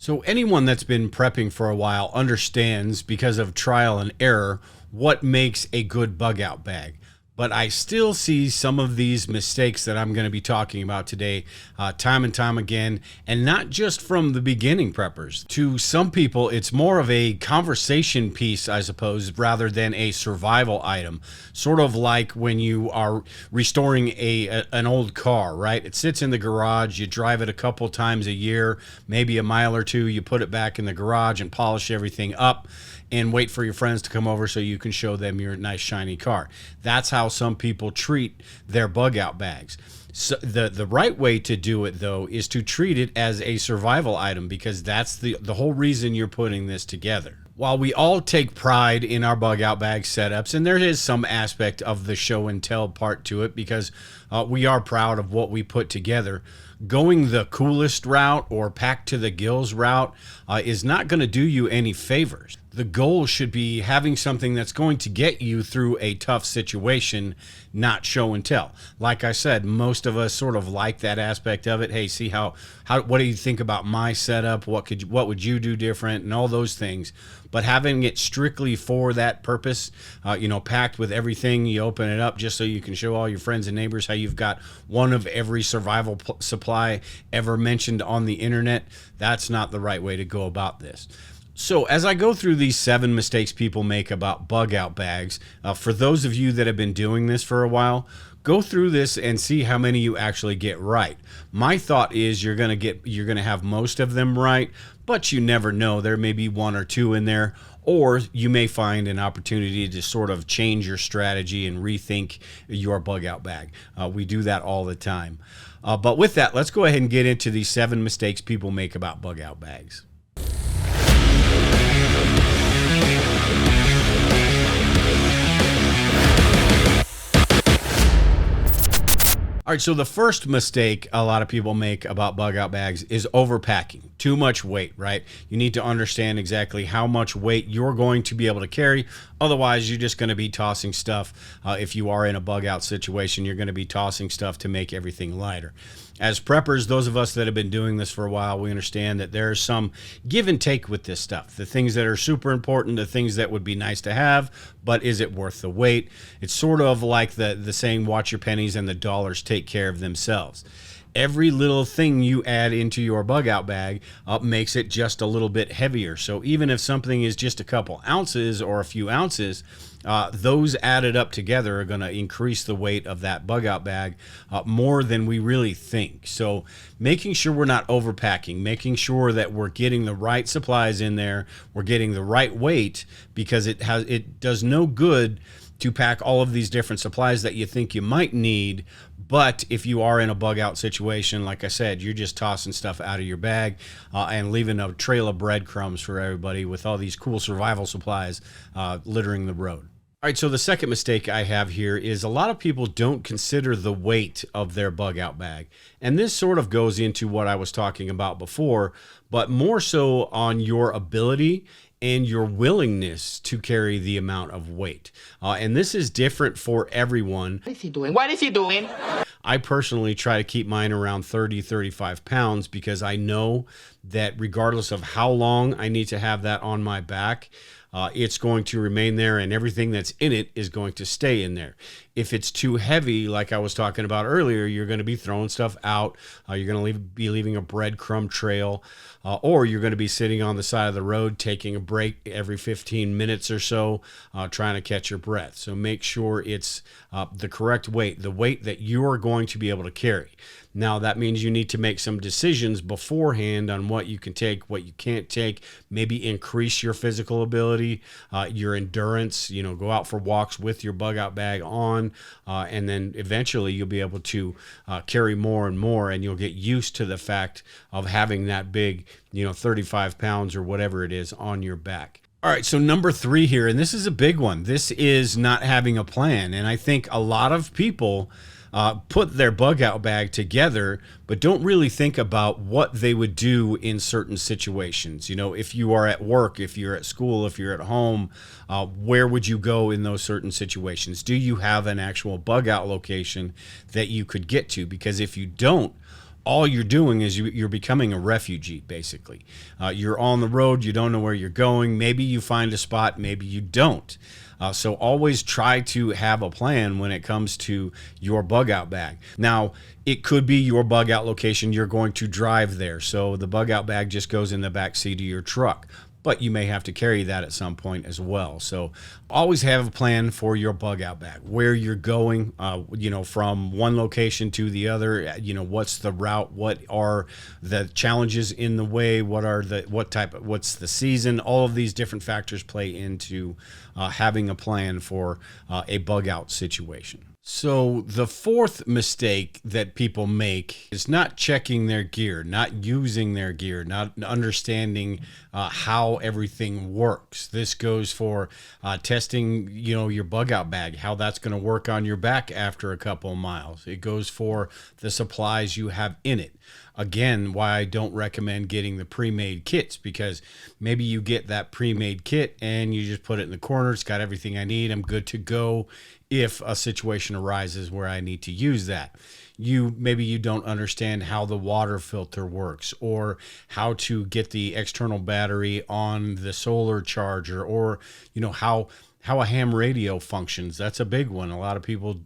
So anyone that's been prepping for a while understands, because of trial and error, what makes a good bug out bag. But I still see some of these mistakes that I'm going to be talking about today, time and time again, and not just from the beginning preppers. To some people, it's more of a conversation piece, I suppose, rather than a survival item. Sort of like when you are restoring an old car, right? It sits in the garage, you drive it a couple times a year, maybe a mile or two, you put it back in the garage and polish everything up and wait for your friends to come over so you can show them your nice shiny car. That's how some people treat their bug out bags. So the right way to do it, though, is to treat it as a survival item, because that's the whole reason you're putting this together. While we all take pride in our bug out bag setups, and there is some aspect of the show and tell part to it, because we are proud of what we put together, going the coolest route or packed to the gills route is not going to do you any favors. The goal should be having something that's going to get you through a tough situation, not show and tell. Like I said, most of us sort of like that aspect of it. Hey, see how what do you think about my setup? What would you do different, and all those things. But having it strictly for that purpose, packed with everything, you open it up just so you can show all your friends and neighbors how you've got one of every survival supply ever mentioned on the internet. That's not the right way to go about this. So as I go through these 7 mistakes people make about bug out bags, for those of you that have been doing this for a while, go through this and see how many you actually get right. My thought is you're going to have most of them right, but you never know. There may be 1 or 2 in there, or you may find an opportunity to sort of change your strategy and rethink your bug out bag. We do that all the time. But with that, let's go ahead and get into these 7 mistakes people make about bug out bags. All right, so the first mistake a lot of people make about bug out bags is overpacking. Too much weight, right? You need to understand exactly how much weight you're going to be able to carry. Otherwise, you're just going to be tossing stuff. If you are in a bug out situation, you're going to be tossing stuff to make everything lighter. As preppers, those of us that have been doing this for a while, we understand that there's some give and take with this stuff. The things that are super important, the things that would be nice to have, but is it worth the wait? It's sort of like the saying, watch your pennies and the dollars take care of themselves. Every little thing you add into your bug out bag makes it just a little bit heavier. So even if something is just a couple ounces or a few ounces, those added up together are going to increase the weight of that bug out bag more than we really think. So making sure we're not overpacking, making sure that we're getting the right supplies in there, we're getting the right weight, because it does no good to pack all of these different supplies that you think you might need. But if you are in a bug out situation, like I said, you're just tossing stuff out of your bag and leaving a trail of breadcrumbs for everybody with all these cool survival supplies littering the road. All right, so the second mistake I have here is a lot of people don't consider the weight of their bug out bag. And this sort of goes into what I was talking about before, but more so on your ability and your willingness to carry the amount of weight. And this is different for everyone. What is he doing? What is he doing? I personally try to keep mine around 30, 35 pounds because I know that regardless of how long I need to have that on my back, it's going to remain there, and everything that's in it is going to stay in there. If it's too heavy, like I was talking about earlier, you're going to be throwing stuff out. You're going to be leaving a breadcrumb trail, or you're going to be sitting on the side of the road taking a break every 15 minutes or so, trying to catch your breath. So make sure it's the correct weight, the weight that you are going to be able to carry. Now, that means you need to make some decisions beforehand on what you can take, what you can't take, maybe increase your physical ability, your endurance, go out for walks with your bug out bag on, and then eventually you'll be able to carry more and more, and you'll get used to the fact of having that big, 35 pounds or whatever it is on your back. All right, so number 3 here, and this is a big one. This is not having a plan, and I think a lot of people put their bug out bag together, but don't really think about what they would do in certain situations. If you are at work, if you're at school, if you're at home, where would you go in those certain situations? Do you have an actual bug out location that you could get to? Because if you don't, all you're doing is you're becoming a refugee, basically. You're on the road, you don't know where you're going. Maybe you find a spot, maybe you don't. So always try to have a plan when it comes to your bug out bag. Now, it could be your bug out location. You're going to drive there. So the bug out bag just goes in the back seat of your truck, but you may have to carry that at some point as well. So always have a plan for your bug out bag, where you're going, from one location to the other. What's the route? What are the challenges in the way? What's the season? All of these different factors play into having a plan for a bug out situation. So the fourth mistake that people make is not checking their gear, not using their gear, not understanding how everything works. This goes for testing, your bug out bag, how that's going to work on your back after a couple of miles. It goes for the supplies you have in it. Again, why I don't recommend getting the pre-made kits, because maybe you get that pre-made kit and you just put it in the corner. It's got everything I need. I'm good to go if a situation arises where I need to use that. Maybe you don't understand how the water filter works, or how to get the external battery on the solar charger, or how a ham radio functions. That's a big one. A lot of people,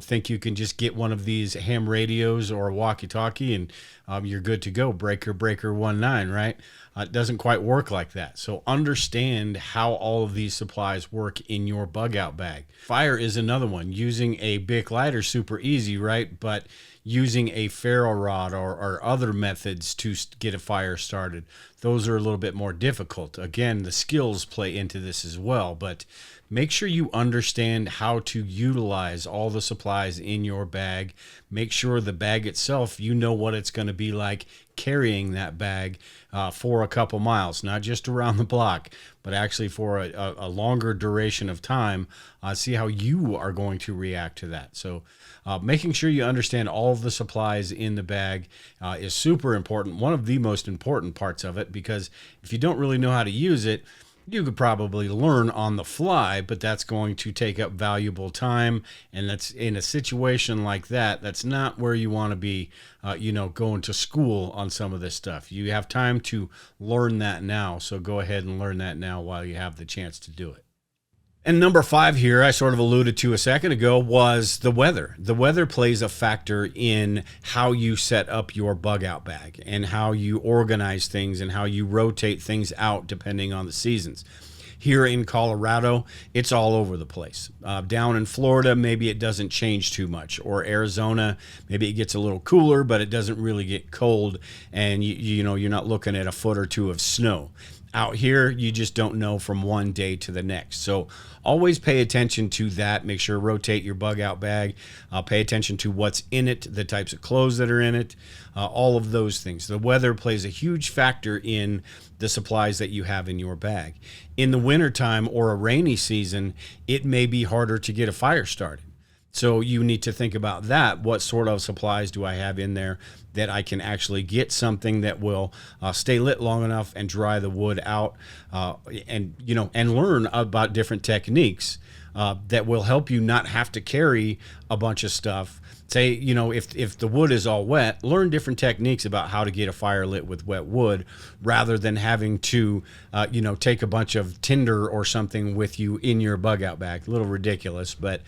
think you can just get one of these ham radios or a walkie-talkie and you're good to go. Breaker 19, right? It doesn't quite work like that. So understand how all of these supplies work in your bug out bag. Fire is another one. Using a Bic lighter, super easy, right? But using a ferro rod or other methods to get a fire started, those are a little bit more difficult. Again, the skills play into this as well, but make sure you understand how to utilize all the supplies in your bag. Make sure the bag itself, what it's going to be like carrying that bag for a couple miles, not just around the block, but actually for a longer duration of time. See how you are going to react to that. So making sure you understand all of the supplies in the bag is super important. One of the most important parts of it, because if you don't really know how to use it, you could probably learn on the fly, but that's going to take up valuable time. And that's in a situation like that, that's not where you want to be, going to school on some of this stuff. You have time to learn that now. So go ahead and learn that now while you have the chance to do it. And number 5 here, I sort of alluded to a second ago, was the weather. The weather plays a factor in how you set up your bug out bag and how you organize things and how you rotate things out depending on the seasons. Here in Colorado, it's all over the place. Down in Florida, maybe it doesn't change too much. Or Arizona, maybe it gets a little cooler, but it doesn't really get cold. And you're not looking at a foot or two of snow. Out here, you just don't know from one day to the next. So always pay attention to that. Make sure to rotate your bug out bag. Pay attention to what's in it, the types of clothes that are in it, all of those things. The weather plays a huge factor in the supplies that you have in your bag. In the wintertime or a rainy season, it may be harder to get a fire started. So you need to think about that. What sort of supplies do I have in there that I can actually get something that will stay lit long enough and dry the wood out, and learn about different techniques that will help you not have to carry a bunch of stuff. Say, if the wood is all wet, learn different techniques about how to get a fire lit with wet wood, rather than having to, take a bunch of tinder or something with you in your bug out bag. A little ridiculous, but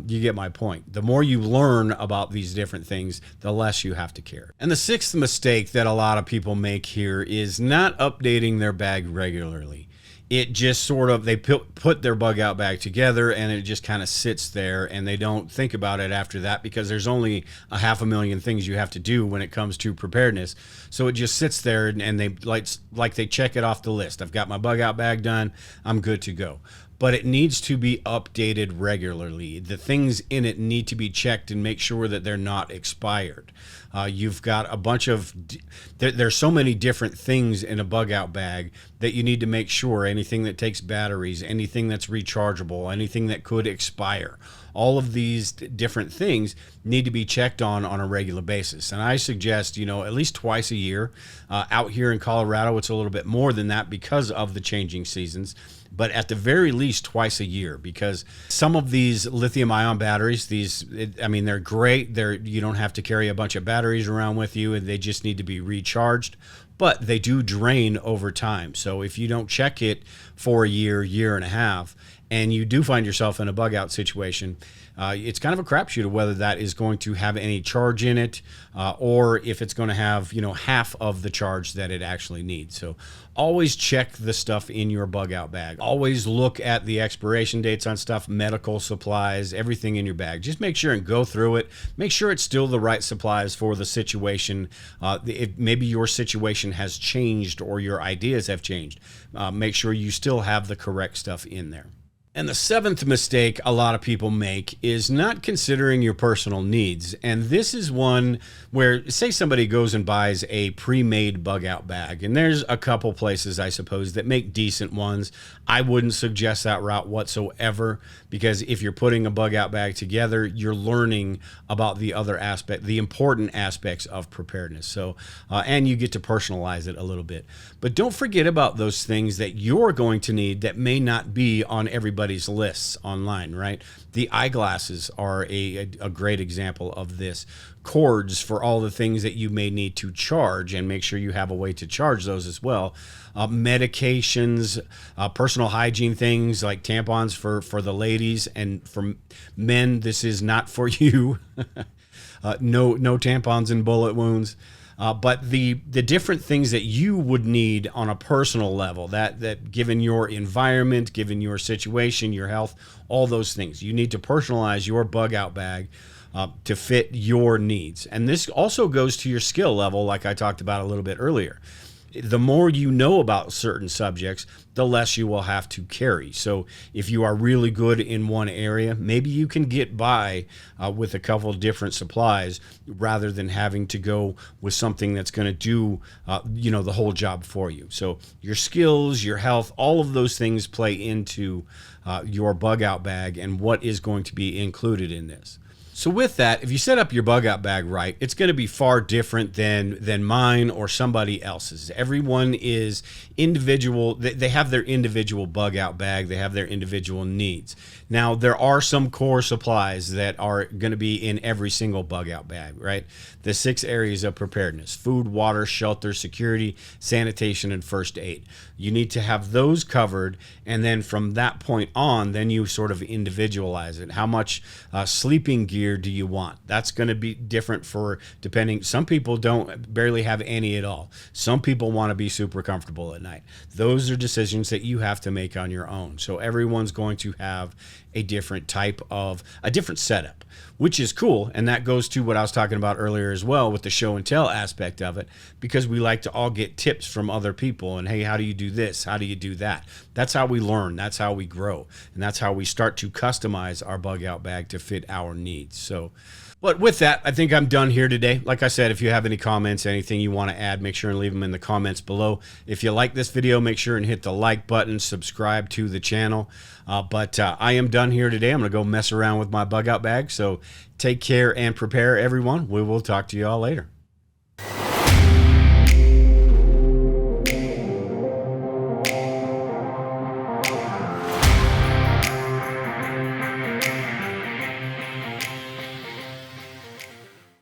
you get my point. The more you learn about these different things, the less you have to carry. And the 6th mistake that a lot of people make here is not updating their bag regularly. It just they put their bug out bag together and it just kind of sits there, and they don't think about it after that, because there's only 500,000 things you have to do when it comes to preparedness. So it just sits there and they like they check it off the list. I've got my bug out bag done. I'm good to go. But it needs to be updated regularly. The things in it need to be checked and make sure that they're not expired. You've got a bunch of, there's so many different things in a bug out bag that you need to make sure. Anything that takes batteries, anything that's rechargeable, anything that could expire, All of these different things need to be checked on a regular basis. And I suggest, at least twice a year. Out here in Colorado, it's a little bit more than that because of the changing seasons, but at the very least twice a year, because some of these lithium ion batteries, they're great. You don't have to carry a bunch of batteries around with you, and they just need to be recharged, but they do drain over time. So if you don't check it for a year and a half, and you do find yourself in a bug out situation, it's kind of a crapshoot of whether that is going to have any charge in it, or if it's going to have, half of the charge that it actually needs. So always check the stuff in your bug out bag. Always look at the expiration dates on stuff, medical supplies, everything in your bag. Just make sure and go through it. Make sure it's still the right supplies for the situation. Maybe your situation has changed or your ideas have changed. Make sure you still have the correct stuff in there. And the seventh mistake a lot of people make is not considering your personal needs. And this is one where, say somebody goes and buys a pre-made bug out bag, and there's a couple places, I suppose, that make decent ones. I wouldn't suggest that route whatsoever, because if you're putting a bug out bag together, you're learning about the important aspects of preparedness. So, and you get to personalize it a little bit. But don't forget about those things that you're going to need that may not be on everybody's lists online, right? The eyeglasses are a great example of this. Cords for all the things that you may need to charge, and make sure you have a way to charge those as well. Medications, personal hygiene things like tampons for the ladies, and for men, this is not for you. No tampons and bullet wounds. But the different things that you would need on a personal level, that given your environment, given your situation, your health, all those things, you need to personalize your bug out bag to fit your needs. And this also goes to your skill level, like I talked about a little bit earlier. The more you know about certain subjects, the less you will have to carry. So if you are really good in one area, maybe you can get by with a couple of different supplies rather than having to go with something that's going to do, the whole job for you. So your skills, your health, all of those things play into your bug out bag and what is going to be included in this. So with that, if you set up your bug out bag right, it's going to be far different than mine or somebody else's. Everyone is individual. They have their individual bug out bag. They have their individual needs. Now, there are some core supplies that are going to be in every single bug out bag, right? The 6 areas of preparedness: food, water, shelter, security, sanitation, and first aid. You need to have those covered, and then from that point on, then you sort of individualize it. How much sleeping gear do you want? That's going to be different for depending. Some people barely have any at all. Some people want to be super comfortable at night. Those are decisions that you have to make on your own. So everyone's going to have a different setup, which is cool. And that goes to what I was talking about earlier as well with the show and tell aspect of it, because we like to all get tips from other people and, hey, how do you do this? How do you do that? That's how we learn. That's how we grow. And that's how we start to customize our bug out bag to fit our needs. So, but with that, I think I'm done here today. Like I said, if you have any comments, anything you want to add, make sure and leave them in the comments below. If you like this video, make sure and hit the like button, subscribe to the channel. But I am done here today. I'm going to go mess around with my bug out bag. So take care and prepare, everyone. We will talk to you all later.